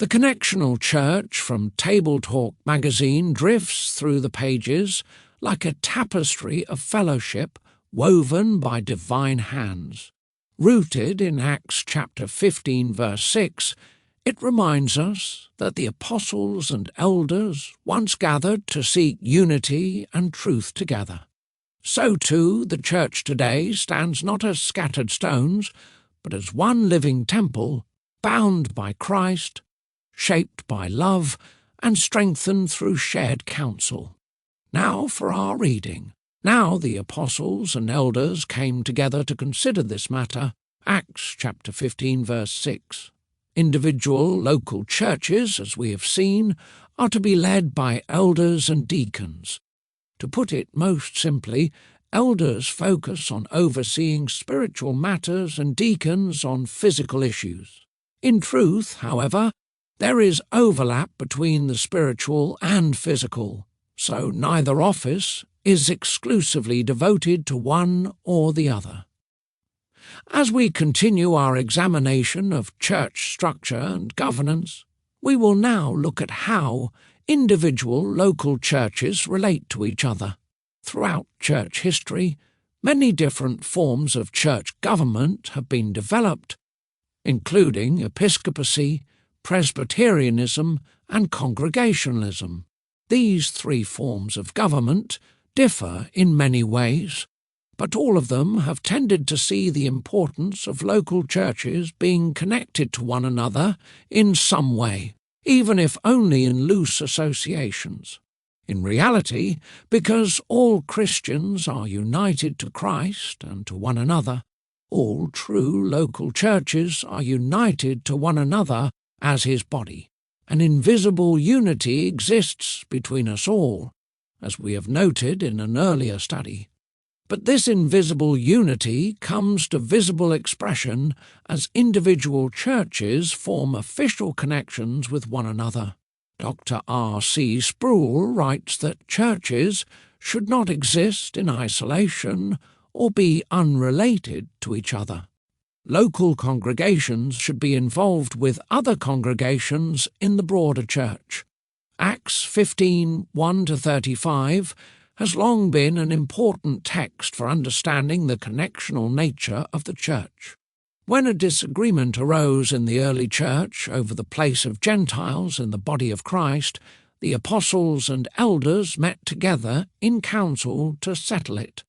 The Connectional Church from TableTalk Magazine drifts through the pages like a tapestry of fellowship woven by divine hands. Rooted in Acts chapter 15, verse 6, it reminds us that the apostles and elders once gathered to seek unity and truth together. So too the church today stands not as scattered stones, but as one living temple, bound by Christ, shaped by love, and strengthened through shared counsel. Now for our reading. Now the apostles and elders came together to consider this matter. Acts chapter 15, verse 6. Individual local churches, as we have seen, are to be led by elders and deacons. To put it most simply, elders focus on overseeing spiritual matters and deacons on physical issues. In truth, however, there is overlap between the spiritual and physical, so neither office is exclusively devoted to one or the other. As we continue our examination of church structure and governance, we will now look at how individual local churches relate to each other. Throughout church history, many different forms of church government have been developed, including episcopacy, Presbyterianism, and Congregationalism. These three forms of government differ in many ways, but all of them have tended to see the importance of local churches being connected to one another in some way, even if only in loose associations. In reality, because all Christians are united to Christ and to one another, all true local churches are united to one another as his body. An invisible unity exists between us all, as we have noted in an earlier study. But this invisible unity comes to visible expression as individual churches form official connections with one another. Dr. R.C. Sproul writes that churches should not exist in isolation or be unrelated to each other. Local congregations should be involved with other congregations in the broader church. Acts 15, 1-35 has long been an important text for understanding the connectional nature of the church. When a disagreement arose in the early church over the place of Gentiles in the body of Christ, the apostles and elders met together in council to settle it.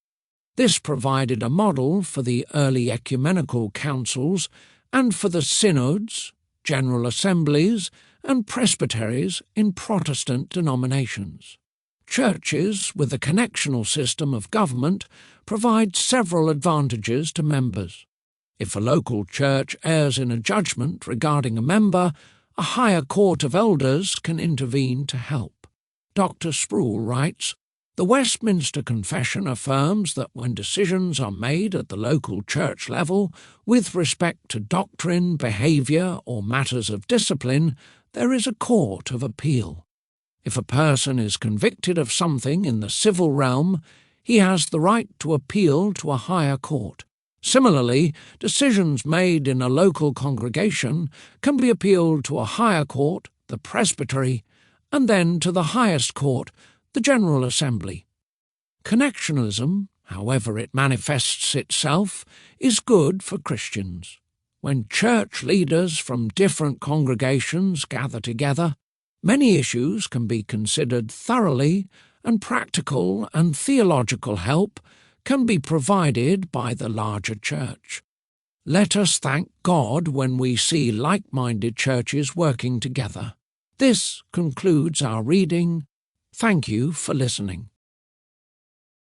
This provided a model for the early ecumenical councils and for the synods, general assemblies, and presbyteries in Protestant denominations. Churches with a connectional system of government provide several advantages to members. If a local church errs in a judgment regarding a member, a higher court of elders can intervene to help. Dr. Sproul writes, "The Westminster Confession affirms that when decisions are made at the local church level with respect to doctrine, behavior, or matters of discipline, there is a court of appeal. If a person is convicted of something in the civil realm, he has the right to appeal to a higher court. Similarly, decisions made in a local congregation can be appealed to a higher court, the presbytery, and then to the highest court, the General Assembly. Connectionalism, however it manifests itself, is good for Christians. When church leaders from different congregations gather together, many issues can be considered thoroughly, and practical and theological help can be provided by the larger church. Let us thank God when we see like-minded churches working together. This concludes our reading. Thank you for listening.